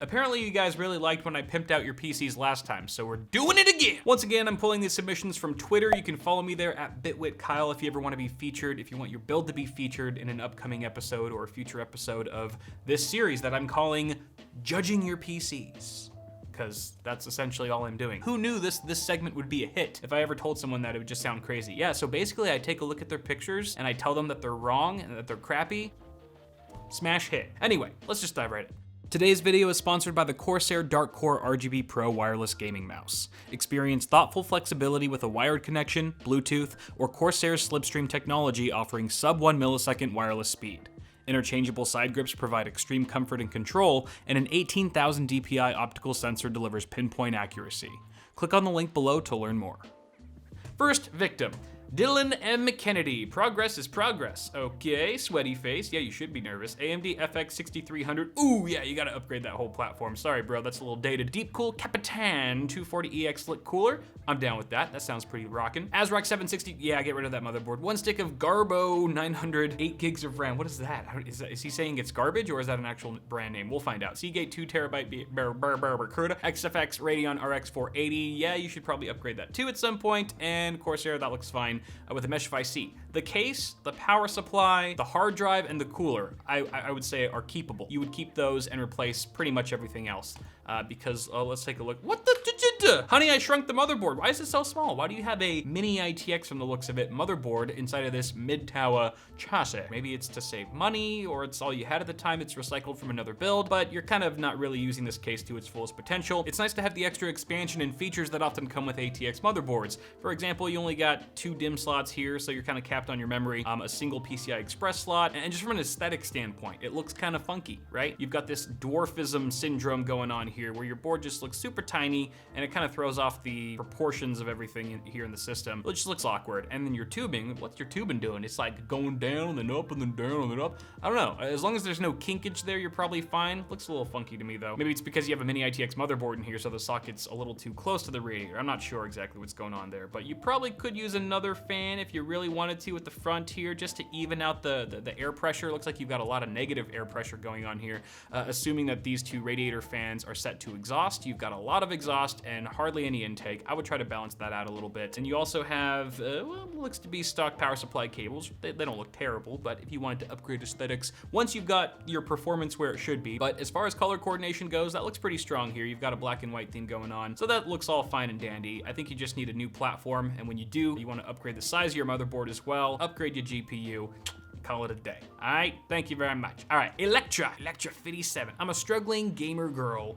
Apparently you guys really liked when I pimped out your PCs last time, so we're doing it again. Once again, I'm pulling these submissions from Twitter. You can follow me there at BitwitKyle if you ever want to be featured, if you want your build to be featured in an upcoming episode or a future episode of this series that I'm calling Judging Your PCs. Because that's essentially all I'm doing. Who knew this segment would be a hit? If I ever told someone that, it would just sound crazy. Yeah, so basically I take a look at their pictures and I tell them that they're wrong and that they're crappy. Smash hit. Anyway, let's just dive right in. Today's video is sponsored by the Corsair Dark Core RGB Pro wireless gaming mouse. Experience thoughtful flexibility with a wired connection, Bluetooth, or Corsair's Slipstream technology offering sub 1 millisecond wireless speed. Interchangeable side grips provide extreme comfort and control, and an 18,000 DPI optical sensor delivers pinpoint accuracy. Click on the link below to learn more. First victim. Dylan M. Kennedy. Progress is progress. Okay, sweaty face. Yeah, you should be nervous. AMD FX 6300. Ooh, yeah, you gotta upgrade that whole platform. Sorry, bro, that's a little dated. Deep Cool Capitan 240EX Slick Cooler. I'm down with that. That sounds pretty rockin'. ASRock 760. Yeah, get rid of that motherboard. One stick of Garbo 900. 8 gigs of RAM. What is that? Is he saying it's garbage or is that an actual brand name? We'll find out. Seagate 2 terabyte Barracuda. XFX Radeon RX 480. Yeah, you should probably upgrade that too at some point. And Corsair, that looks fine. With the Mesh IC. The case, the power supply, the hard drive, and the cooler, I would say are keepable. You would keep those and replace pretty much everything else. Because, let's take a look. What the? Honey, I shrunk the motherboard. Why is it so small? Why do you have a mini ITX from the looks of it motherboard inside of this mid-tower chassis? Maybe it's to save money, or it's all you had at the time. It's recycled from another build, but you're kind of not really using this case to its fullest potential. It's nice to have the extra expansion and features that often come with ATX motherboards. For example, you only got 2 DIMM slots here, so you're kind of capped on your memory, a single PCI Express slot, and just from an aesthetic standpoint, it looks kind of funky, right? You've got this dwarfism syndrome going on here, where your board just looks super tiny, and it kind of throws off the proportions of everything here in the system. It just looks awkward. And then your tubing, what's your tubing doing? It's like going down and then up and then down and then up. I don't know. As long as there's no kinkage there, you're probably fine. Looks a little funky to me though. Maybe it's because you have a mini ITX motherboard in here, so the socket's a little too close to the radiator. I'm not sure exactly what's going on there, but you probably could use another fan if you really wanted to at the front here, just to even out the air pressure. It looks like you've got a lot of negative air pressure going on here. Assuming that these 2 radiator fans are set to exhaust, you've got a lot of exhaust and hardly any intake. I would try to balance that out a little bit. And you also have, well, looks to be stock power supply cables. They don't look terrible, but if you wanted to upgrade aesthetics, once you've got your performance where it should be. But as far as color coordination goes, that looks pretty strong here. You've got a black and white theme going on, so that looks all fine and dandy. I think you just need a new platform, and when you do, you want to upgrade the size of your motherboard as well, upgrade your GPU, call it a day. All right, thank you very much. All right, Elektra 57. I'm a struggling gamer girl.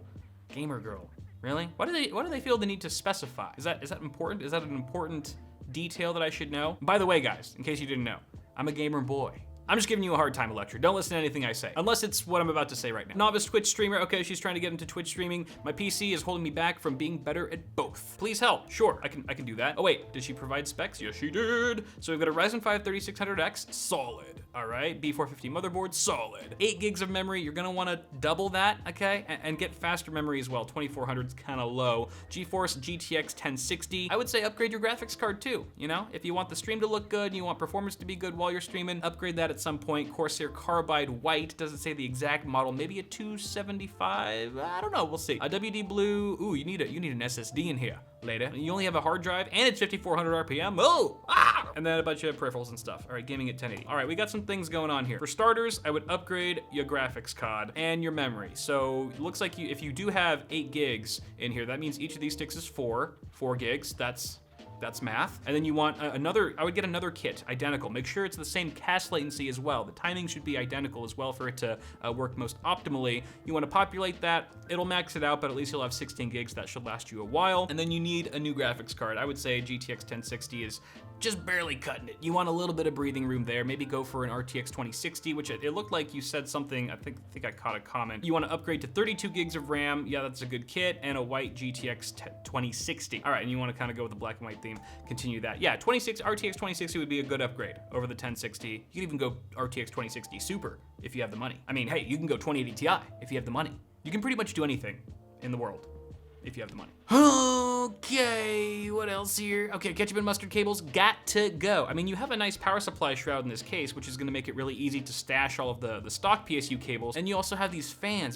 Really? Why do they feel the need to specify? Is that important? Is that an important detail that I should know? By the way, guys, in case you didn't know, I'm a gamer boy. I'm just giving you a hard time, Elektra. Don't listen to anything I say, unless it's what I'm about to say right now. Novice Twitch streamer. Okay, she's trying to get into Twitch streaming. My PC is holding me back from being better at both. Please help. Sure, I can do that. Oh wait, did she provide specs? Yes, she did. So we've got a Ryzen 5 3600X, solid. All right, B450 motherboard, solid. 8 gigs of memory. You're gonna want to double that, okay, and get faster memory as well. 2400 is kind of low. GeForce GTX 1060. I would say upgrade your graphics card too. You know, if you want the stream to look good and you want performance to be good while you're streaming, upgrade that at some point. Corsair Carbide White, doesn't say the exact model, maybe a 275, I don't know, we'll see. A WD Blue, ooh, you need an SSD in here later. You only have a hard drive and it's 5400 RPM, and then a bunch of peripherals and stuff. All right, gaming at 1080. All right, we got some things going on here. For starters, I would upgrade your graphics card and your memory. So it looks like if you do have 8 gigs in here, that means each of these sticks is 4 gigs. That's math. And then you want I would get another kit, identical. Make sure it's the same cache latency as well. The timing should be identical as well for it to work most optimally. You want to populate that. It'll max it out, but at least you'll have 16 gigs. That should last you a while. And then you need a new graphics card. I would say GTX 1060 is just barely cutting it. You want a little bit of breathing room there. Maybe go for an RTX 2060, which it looked like you said something, I think I caught a comment. You want to upgrade to 32 gigs of RAM. Yeah, that's a good kit, and a white GTX 2060. All right, and you want to kind of go with the black and white theme, continue that. Yeah, RTX 2060 would be a good upgrade over the 1060. You could even go RTX 2060 Super if you have the money. I mean, hey, you can go 2080 Ti if you have the money. You can pretty much do anything in the world if you have the money. Okay, what else here? Okay, ketchup and mustard cables, got to go. I mean, you have a nice power supply shroud in this case, which is gonna make it really easy to stash all of the stock PSU cables. And you also have these fans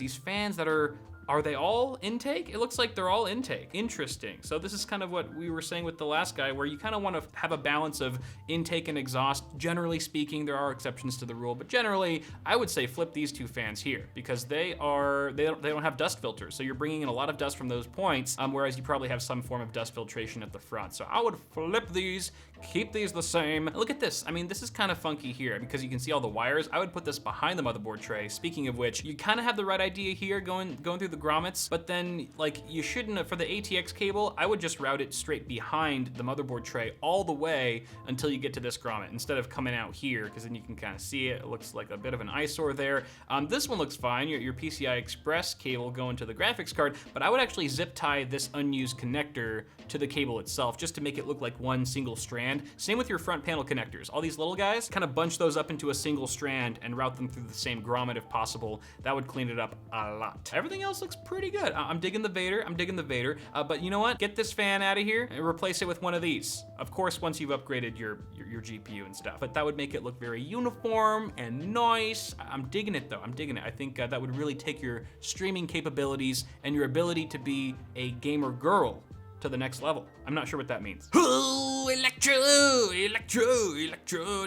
that are Are they all intake? It looks like they're all intake. Interesting. So this is kind of what we were saying with the last guy, where you kind of want to have a balance of intake and exhaust. Generally speaking, there are exceptions to the rule, but generally, I would say flip these two fans here because they don't have dust filters. So you're bringing in a lot of dust from those points, whereas you probably have some form of dust filtration at the front. So I would flip these, keep these the same. Look at this. I mean, this is kind of funky here because you can see all the wires. I would put this behind the motherboard tray. Speaking of which, you kind of have the right idea here going through the grommets, but then like you shouldn't have, for the ATX cable, I would just route it straight behind the motherboard tray all the way until you get to this grommet instead of coming out here, because then you can kind of see it. It looks like a bit of an eyesore there. This one looks fine, your PCI Express cable going to the graphics card, but I would actually zip tie this unused connector to the cable itself just to make it look like one single strand. Same with your front panel connectors. All these little guys, kind of bunch those up into a single strand and route them through the same grommet if possible. That would clean it up a lot. Everything else looks pretty good. I'm digging the Vader, but you know what? Get this fan out of here and replace it with one of these. Of course, once you've upgraded your GPU and stuff, but that would make it look very uniform and nice. I'm digging it though, I'm digging it. I think that would really take your streaming capabilities and your ability to be a gamer girl to the next level. I'm not sure what that means. Ooh, Electro.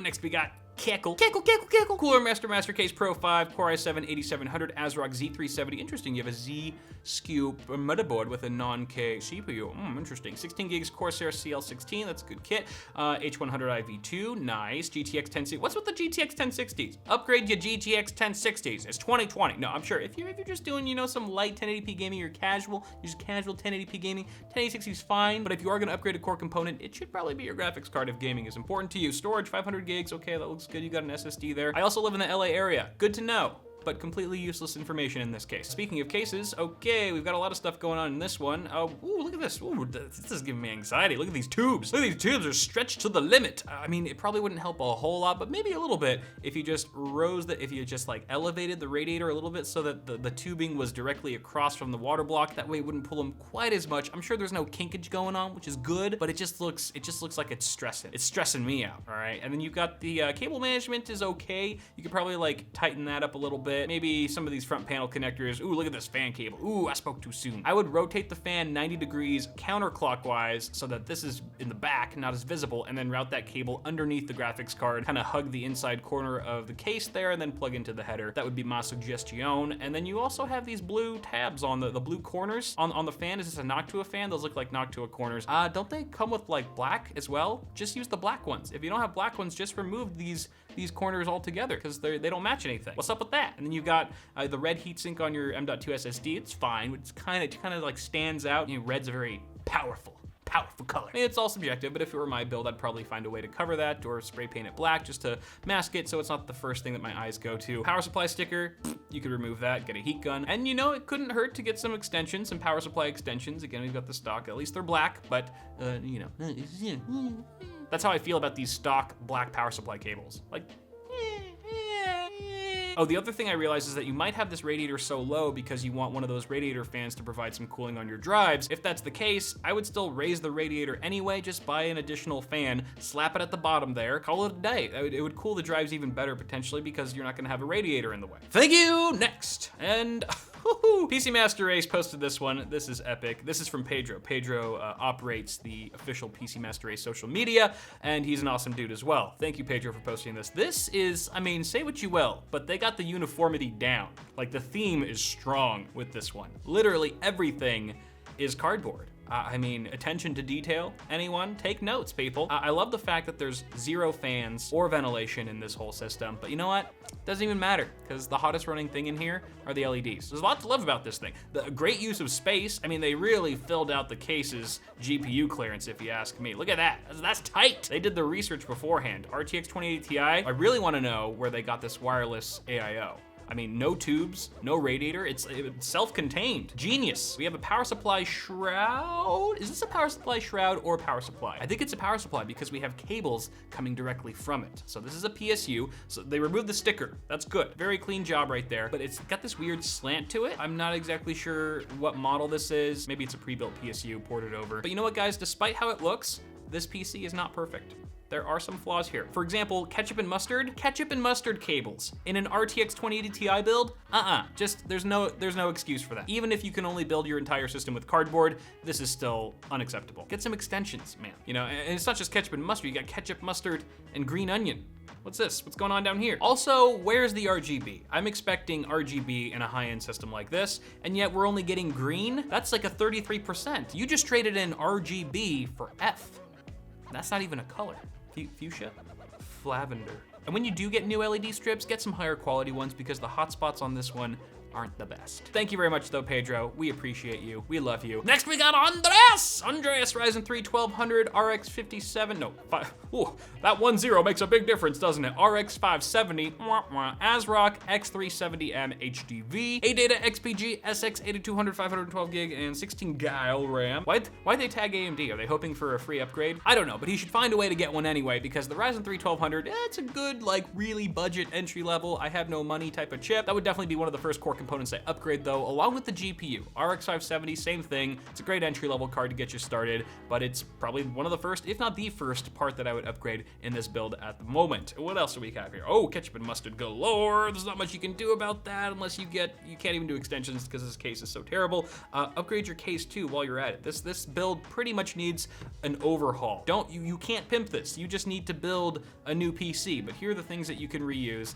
Next we got Cackle. Cooler Master Case Pro 5, Core i7 8700, ASRock Z370. Interesting, you have a Z SKU motherboard with a non-K CPU. Interesting. 16 gigs Corsair CL16, that's a good kit. H100 IV2, nice. GTX 1060. What's with the GTX 1060s? Upgrade your GTX 1060s. It's 2020. No, I'm sure if you're just doing, you know, some light 1080p gaming or casual, just casual 1080p gaming, 1080 is fine. But if you are gonna upgrade a core component, it should probably be your graphics card if gaming is important to you. Storage 500 gigs. Okay, that looks good. You got an SSD there. I also live in the LA area. Good to know, but completely useless information in this case. Speaking of cases, okay, we've got a lot of stuff going on in this one. Ooh, look at this. Ooh, this is giving me anxiety. Look at these tubes. Look at these tubes are stretched to the limit. I mean, it probably wouldn't help a whole lot, but maybe a little bit if you just if you just like elevated the radiator a little bit so that the tubing was directly across from the water block. That way it wouldn't pull them quite as much. I'm sure there's no kinkage going on, which is good, but it just looks like it's stressing. It's stressing me out, all right? And then you've got the cable management is okay. You could probably like tighten that up a little bit. Maybe some of these front panel connectors. Ooh, look at this fan cable. Ooh, I spoke too soon. I would rotate the fan 90 degrees counterclockwise so that this is in the back, not as visible, and then route that cable underneath the graphics card, kind of hug the inside corner of the case there, and then plug into the header. That would be my suggestion. And then you also have these blue tabs on the blue corners on the fan. Is this a Noctua fan? Those look like Noctua corners. Don't they come with like black as well? Just use the black ones. If you don't have black ones, just remove these corners altogether because they don't match anything. What's up with that? And then you've got the red heatsink on your M.2 SSD. It's fine. It's kind of like stands out. You know, red's a very powerful color. I mean, it's all subjective, but if it were my build, I'd probably find a way to cover that or spray paint it black just to mask it so it's not the first thing that my eyes go to. Power supply sticker, you could remove that, get a heat gun. And you know, it couldn't hurt to get some extensions, some power supply extensions. Again, we've got the stock, at least they're black, but you know, that's how I feel about these stock black power supply cables. Like, oh, the other thing I realized is that you might have this radiator so low because you want one of those radiator fans to provide some cooling on your drives. If that's the case, I would still raise the radiator anyway, just buy an additional fan, slap it at the bottom there, call it a day. It would cool the drives even better potentially because you're not gonna have a radiator in the way. Thank you, next. And PC Master Race posted this one. This is epic. This is from Pedro. Pedro operates the official PC Master Race social media, and he's an awesome dude as well. Thank you, Pedro, for posting this. This is, I mean, say what you will, but they got the uniformity down. Like, the theme is strong with this one. Literally everything is cardboard. I mean, attention to detail. Anyone? Take notes, people. I love the fact that there's 0 fans or ventilation in this whole system, but you know what? Doesn't even matter, because the hottest running thing in here are the LEDs. There's a lot to love about this thing. The great use of space. I mean, they really filled out the case's GPU clearance, if you ask me. Look at that, that's tight. They did the research beforehand. RTX 2080 Ti, I really wanna know where they got this wireless AIO. I mean, no tubes, no radiator, it's self-contained. Genius. We have a power supply shroud. Is this a power supply shroud or power supply? I think it's a power supply because we have cables coming directly from it. So this is a PSU, so they removed the sticker. That's good. Very clean job right there, but it's got this weird slant to it. I'm not exactly sure what model this is. Maybe it's a pre-built PSU ported over. But you know what, guys? Despite how it looks, this PC is not perfect. there are some flaws here. For example, ketchup and mustard cables in an RTX 2080 Ti build, just there's no excuse for that. Even if you can only build your entire system with cardboard, this is still unacceptable. Get some extensions, man. You know, and it's not just ketchup and mustard, you got ketchup, mustard, and green onion. What's this? What's going on down here? Also, where's the RGB? I'm expecting RGB in a high-end system like this, and yet we're only getting green? That's like a 33%. You just traded in RGB for F. That's not even a color. Fuchsia? Lavender. And when you do get new LED strips, get some higher quality ones because the hotspots on this one aren't the best. Thank you very much though, Pedro. We appreciate you. We love you. Next we got Andreas! Andreas, Ryzen 3 1200, RX 57, no, 5. Ooh, that 10 makes a big difference, doesn't it? RX 570, ASRock X370M HDV, ADATA XPG SX 8200, 512 gig, and 16 gig RAM. Why'd they tag AMD? Are they hoping for a free upgrade? I don't know, but he should find a way to get one anyway because the Ryzen 3 1200, it's a good, like, really budget entry level, I have no money type of chip. That would definitely be one of the first core components I upgrade though, along with the GPU. RX 570, same thing. It's a great entry-level card to get you started, but it's probably one of the first, if not the first, part that I would upgrade in this build at the moment. What else do we have here? Oh, ketchup and mustard galore. There's not much you can do about that unless you can't even do extensions because this case is so terrible. Upgrade your case too while you're at it. This build pretty much needs an overhaul. You can't pimp this. You just need to build a new PC, but here are the things that you can reuse.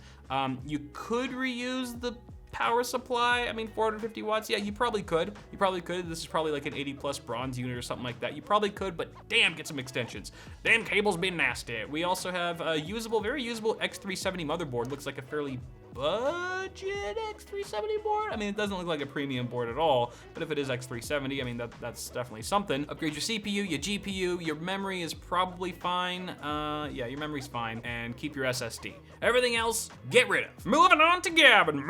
You could reuse the power supply. I mean, 450 watts, yeah, you probably could. This is probably like an 80 plus bronze unit or something like that. You probably could, but damn, get some extensions. Damn, cables be nasty. We also have a very usable X370 motherboard. Looks like a fairly budget X370 board. I mean, it doesn't look like a premium board at all, but if it is X370, I mean, that's definitely something. Upgrade your CPU, your GPU, your memory is probably fine. Yeah, your memory's fine, and keep your SSD. Everything else, get rid of. Moving on to Gavin,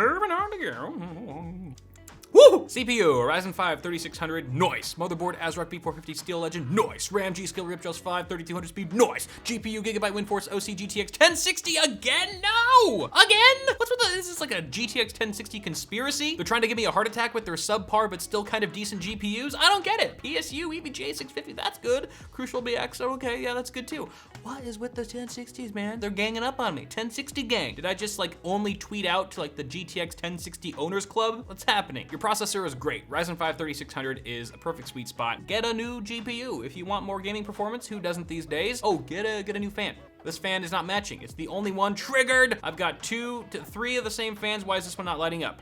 Woo! CPU, Ryzen 5 3600, nice. Motherboard, ASRock B450 Steel Legend, nice. RAM, G-Skill Ripjaws 5, 3200 speed, nice. GPU, Gigabyte WindForce OC GTX 1060 again? No! Again? What's with the, is this like a GTX 1060 conspiracy? They're trying to give me a heart attack with their subpar but still kind of decent GPUs? I don't get it. PSU, EVGA 650, that's good. Crucial BX, okay, yeah, that's good too. What is with the 1060s, man? They're ganging up on me. 1060 gang. Did I just like only tweet out to like the GTX 1060 owners club? What's happening? Your processor is great. Ryzen 5 3600 is a perfect sweet spot. Get a new GPU. If you want more gaming performance, who doesn't these days? Oh, get a new fan. This fan is not matching. It's the only one triggered. I've got 2 to 3 of the same fans. Why is this one not lighting up?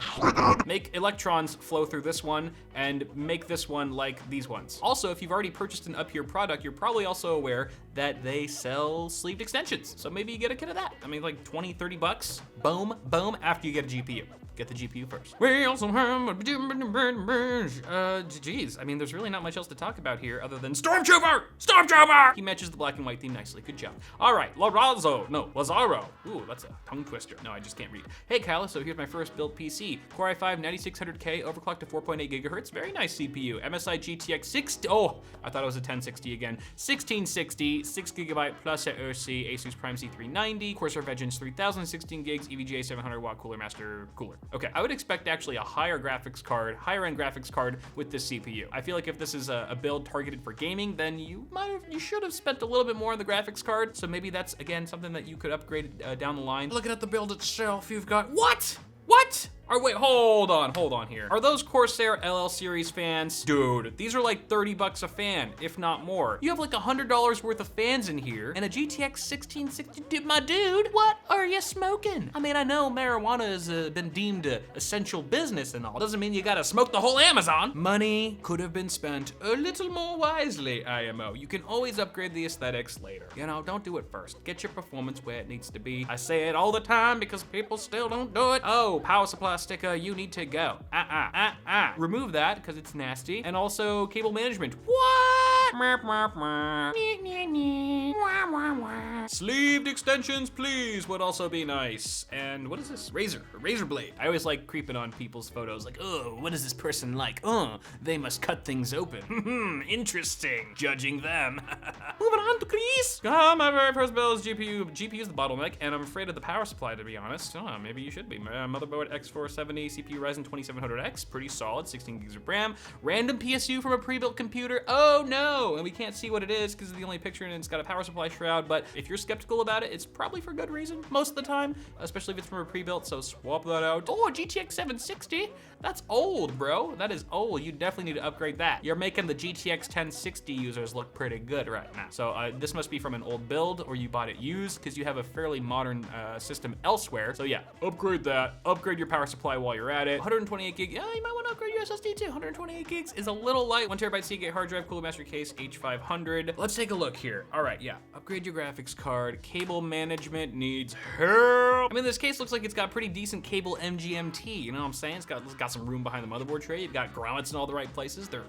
Make electrons flow through this one and make this one like these ones. Also, if you've already purchased an up-here product, you're probably also aware that they sell sleeved extensions. So maybe you get a kit of that. I mean, like 20, 30 bucks. Boom, boom, after you get a GPU. Get the GPU first. We also have, geez, I mean, there's really not much else to talk about here other than Stormtrooper! Stormtrooper! He matches the black and white theme nicely. Good job. All right, Lazaro. Ooh, that's a tongue twister. No, I just can't read. Hey, Kyle, so here's my first build PC. Core i5 9600K, overclocked to 4.8 gigahertz. Very nice CPU. MSI GTX 60, oh, I thought it was a 1060 again. 1660, 6 gigabyte plus a OC, Asus Prime C390, Corsair Vengeance 3000, 16 gigs, EVGA 700 watt cooler master cooler. Okay, I would expect actually a higher end graphics card with this CPU. I feel like if this is a build targeted for gaming, then you should have spent a little bit more on the graphics card. So maybe that's, again, something that you could upgrade down the line. Looking at the build itself, you've got, what? Or wait, hold on here. Are those Corsair LL Series fans? Dude, these are like 30 bucks a fan, if not more. You have like $100 worth of fans in here and a GTX 1660, my dude, what are you smoking? I mean, I know marijuana has been deemed an essential business and all. Doesn't mean you gotta smoke the whole Amazon. Money could have been spent a little more wisely, IMO. You can always upgrade the aesthetics later. You know, don't do it first. Get your performance where it needs to be. I say it all the time because people still don't do it. Oh, power supply sticker, you need to go. Remove that because it's nasty. And also cable management. What? Sleeved extensions, please, would also be nice. And what is this? A razor blade. I always like creeping on people's photos like, oh, what is this person like? Oh, they must cut things open. Interesting, judging them. Moving on to Chris. My very first build is GPU. GPU is the bottleneck, and I'm afraid of the power supply, to be honest. Maybe you should be. Motherboard X470, CPU Ryzen 2700X, pretty solid, 16 gigs of RAM. Random PSU from a pre-built computer. Oh no, and we can't see what it is because it's the only picture and it's got a power supply shroud, but if you're skeptical about it, it's probably for good reason most of the time, especially if it's from a pre-built, so swap that out. Oh, a GTX 760? That's old, bro. That is old. You definitely need to upgrade that. You're making the GTX 1060 users look pretty good right now. So this must be from an old build, or you bought it used, because you have a fairly modern system elsewhere. So yeah, upgrade that. Upgrade your power supply while you're at it. 128 gig, yeah, you might want to upgrade your SSD too. 128 gigs is a little light. 1 terabyte Seagate hard drive, Cooler Master case, H500. Let's take a look here. All right, yeah, upgrade your graphics card. Cable management needs help. I mean, this case looks like it's got pretty decent cable MGMT, you know what I'm saying? It's got some room behind the motherboard tray. You've got grommets in all the right places. They're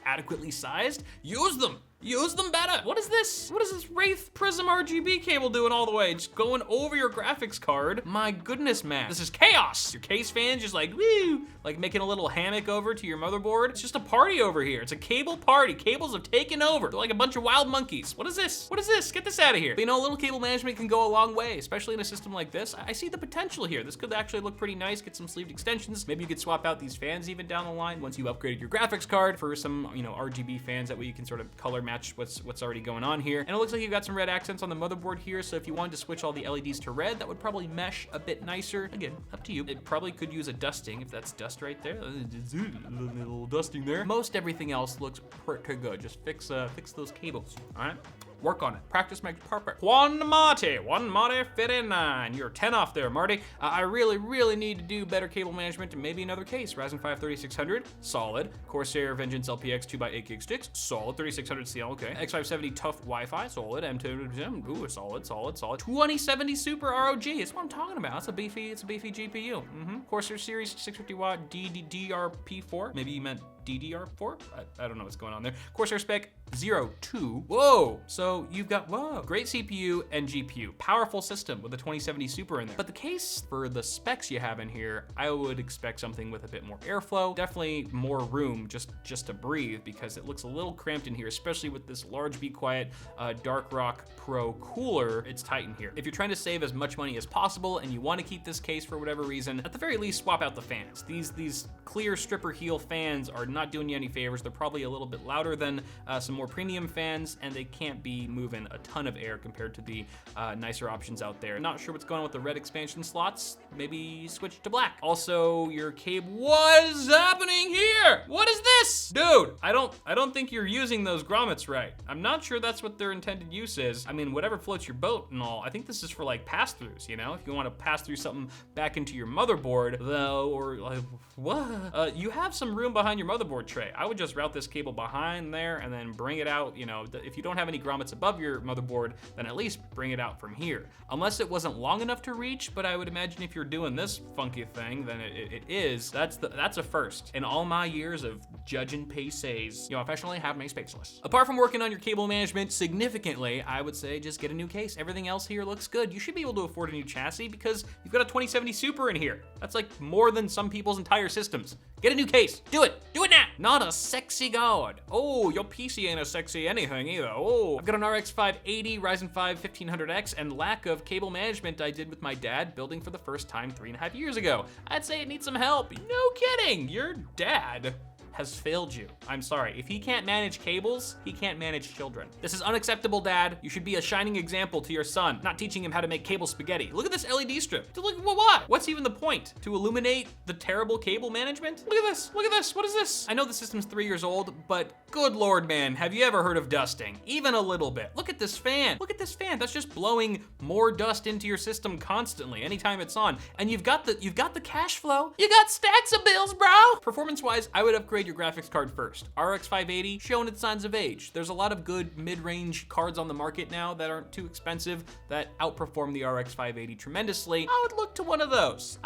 adequately sized. Use them. Use them better. What is this? What is this Wraith Prism RGB cable doing all the way? Just going over your graphics card. My goodness, man. This is chaos. Your case fan's just like, woo, like making a little hammock over to your motherboard. It's just a party over here. It's a cable party. Cables have taken over. They're like a bunch of wild monkeys. What is this? What is this? Get this out of here. But you know, a little cable management can go a long way, especially in a system like this. I see the potential here. This could actually look pretty nice. Get some sleeved extensions. Maybe you could swap out these fans even down the line once you upgraded your graphics card for some, you know, RGB fans. That way you can sort of color match what's already going on here. And it looks like you've got some red accents on the motherboard here, so if you wanted to switch all the LEDs to red, that would probably mesh a bit nicer. Again, up to you. It probably could use a dusting if that's dust right there. A little dusting there. Most everything else looks pretty good. Just fix those cables, all right? Work on it. Practice makes perfect. One Marty 59. You're 10 off there, Marty. I really need to do better cable management and maybe another case. Ryzen 5 3600, solid. Corsair Vengeance LPX 2x8 gig sticks, solid. 3600 CL, okay. X570 tough Wi-Fi, solid. M2, ooh, solid. 2070 Super ROG, that's what I'm talking about. It's a beefy GPU. Corsair Series 650 watt DDR-P4. Maybe you meant DDR4? I don't know what's going on there. Corsair Spec 02. Whoa, so you've got, whoa, great CPU and GPU. Powerful system with a 2070 Super in there. But the case, for the specs you have in here, I would expect something with a bit more airflow. Definitely more room just to breathe, because it looks a little cramped in here, especially with this large Be Quiet Dark Rock Pro cooler. It's tight in here. If you're trying to save as much money as possible and you want to keep this case for whatever reason, at the very least, swap out the fans. These clear stripper heel fans are not doing you any favors. They're probably a little bit louder than some more premium fans, and they can't be moving a ton of air compared to the nicer options out there. Not sure what's going on with the red expansion slots. Maybe switch to black. Also, your cable, what is happening here? What is this? Dude, I don't think you're using those grommets right. I'm not sure that's what their intended use is. I mean, whatever floats your boat and all. I think this is for like pass-throughs, you know? If you want to pass through something back into your motherboard, though, or like, what? You have some room behind your motherboard tray. I would just route this cable behind there and then bring it out. You know, if you don't have any grommets above your motherboard, then at least bring it out from here. Unless it wasn't long enough to reach, but I would imagine if you're doing this funky thing, then it is. That's a first. In all my years of judging PCs, you know, professionally have many speechless. Apart from working on your cable management significantly, I would say just get a new case. Everything else here looks good. You should be able to afford a new chassis because you've got a 2070 Super in here. That's like more than some people's entire systems. Get a new case. Do it. Do it now. Not a sexy god. Oh, your PC ain't a sexy anything either. Oh, I've got an RX 580, Ryzen 5 1500X, and lack of cable management I did with my dad building for the first time 3.5 years ago. I'd say it needs some help. No kidding. Your dad has failed you. I'm sorry. If he can't manage cables, he can't manage children. This is unacceptable, Dad. You should be a shining example to your son, not teaching him how to make cable spaghetti. Look at this LED strip. Look, what? What's even the point? To illuminate the terrible cable management? Look at this. Look at this. What is this? I know the system's 3 years old, but good Lord, man, have you ever heard of dusting? Even a little bit. Look at this fan. Look at this fan. That's just blowing more dust into your system constantly anytime it's on. And you've got the cash flow. You got stacks of bills, bro. Performance-wise, I would upgrade your graphics card first. RX 580 showing its signs of age. There's a lot of good mid-range cards on the market now that aren't too expensive that outperform the RX 580 tremendously. I would look to one of those.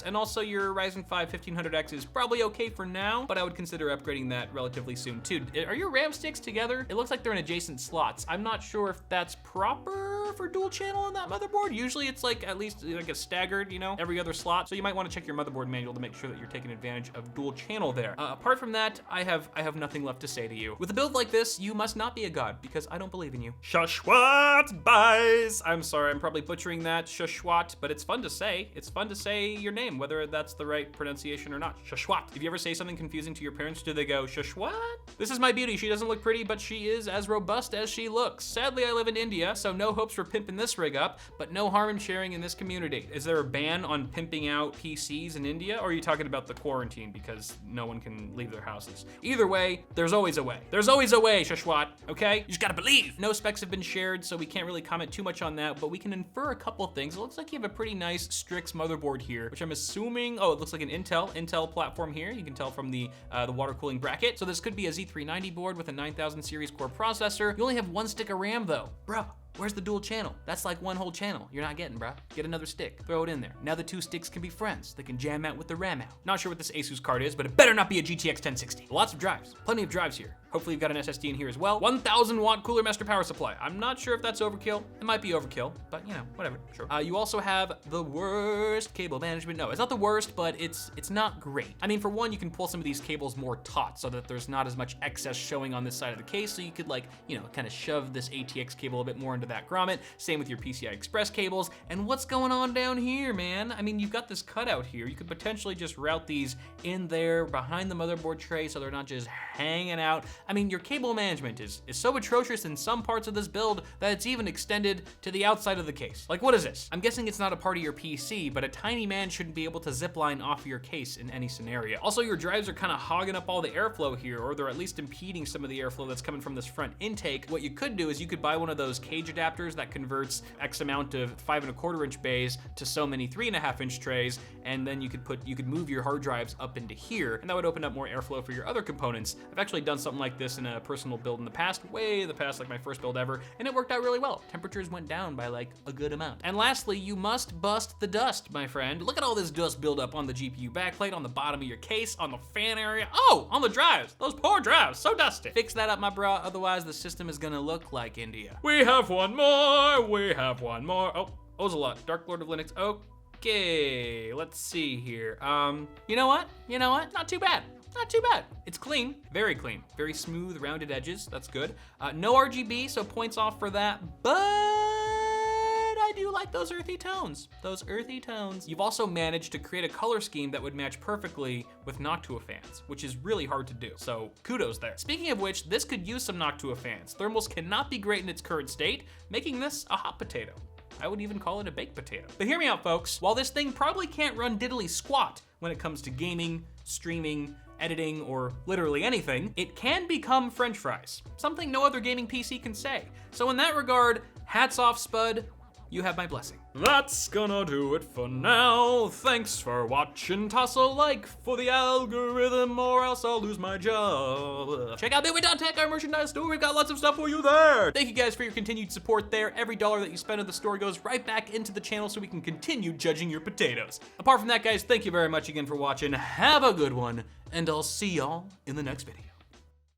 And also your Ryzen 5 1500X is probably okay for now, but I would consider upgrading that relatively soon too. Are your RAM sticks together? It looks like they're in adjacent slots. I'm not sure if that's proper for dual channel on that motherboard. Usually it's like at least like a staggered, you know, every other slot. So you might want to check your motherboard manual to make sure that you're taking advantage of dual channel there. Apart from that, I have nothing left to say to you. With a build like this, you must not be a god, because I don't believe in you. Shashwat buys. I'm sorry, I'm probably butchering that, Shashwat, but it's fun to say. It's fun to say your name, whether that's the right pronunciation or not. Shashwat. If you ever say something confusing to your parents, do they go, Shashwat? This is my beauty. She doesn't look pretty, but she is as robust as she looks. Sadly, I live in India, so no hopes for pimping this rig up, but no harm in sharing in this community. Is there a ban on pimping out PCs in India, or are you talking about the quarantine because no one can leave their houses? Either way, there's always a way. There's always a way, Shashwat, okay? You just gotta believe. No specs have been shared, so we can't really comment too much on that, but we can infer a couple things. It looks like you have a pretty nice Strix motherboard here, which I'm assuming, oh, it looks like an Intel platform here. You can tell from the water cooling bracket. So this could be a Z390 board with a 9000 series core processor. You only have one stick of RAM though. Bruh, where's the dual channel? That's like one whole channel. You're not getting, bruh. Get another stick, throw it in there. Now the two sticks can be friends. They can jam out with the RAM out. Not sure what this Asus card is, but it better not be a GTX 1060. Lots of drives, plenty of drives here. Hopefully you've got an SSD in here as well. 1000 watt cooler master power supply. I'm not sure if that's overkill. It might be overkill, but you know, whatever, sure. You also have the worst cable management. No, it's not the worst, but it's not great. I mean, for one, you can pull some of these cables more taut so that there's not as much excess showing on this side of the case. So you could like, you know, kind of shove this ATX cable a bit more into that grommet. Same with your PCI Express cables. And what's going on down here, man? I mean, you've got this cutout here. You could potentially just route these in there behind the motherboard tray so they're not just hanging out. I mean, your cable management is so atrocious in some parts of this build that it's even extended to the outside of the case. Like, what is this? I'm guessing it's not a part of your PC, but a tiny man shouldn't be able to zipline off your case in any scenario. Also, your drives are kind of hogging up all the airflow here, or they're at least impeding some of the airflow that's coming from this front intake. What you could do is you could buy one of those cage adapters that converts X amount of 5¼ inch bays to so many 3½ inch trays, and then you could move your hard drives up into here, and that would open up more airflow for your other components. I've actually done something like this in a personal build in the past, way in the past, like my first build ever, and it worked out really well. Temperatures went down by like a good amount. And lastly, you must bust the dust, my friend. Look at all this dust buildup on the GPU backplate, on the bottom of your case, on the fan area. Oh, on the drives. Those poor drives, so dusty. Fix that up, my bro, otherwise the system is gonna look like India. We have one more, we have one more. Oh, Ozolot, Dark Lord of Linux. Okay, let's see here. You know what? Not too bad. Not too bad. It's clean, very smooth, rounded edges. That's good. No RGB, so points off for that, but I do like those earthy tones. You've also managed to create a color scheme that would match perfectly with Noctua fans, which is really hard to do, so kudos there. Speaking of which, this could use some Noctua fans. Thermals cannot be great in its current state, making this a hot potato. I would even call it a baked potato. But hear me out, folks. While this thing probably can't run diddly squat when it comes to gaming, streaming, editing, or literally anything, it can become French fries, something no other gaming PC can say. So in that regard, hats off, Spud. You have my blessing. That's gonna do it for now. Thanks for watching. Toss a like for the algorithm or else I'll lose my job. Check out Bitwit.tech, our merchandise store. We've got lots of stuff for you there. Thank you guys for your continued support there. Every dollar that you spend at the store goes right back into the channel so we can continue judging your potatoes. Apart from that, guys, thank you very much again for watching. Have a good one, and I'll see y'all in the next video.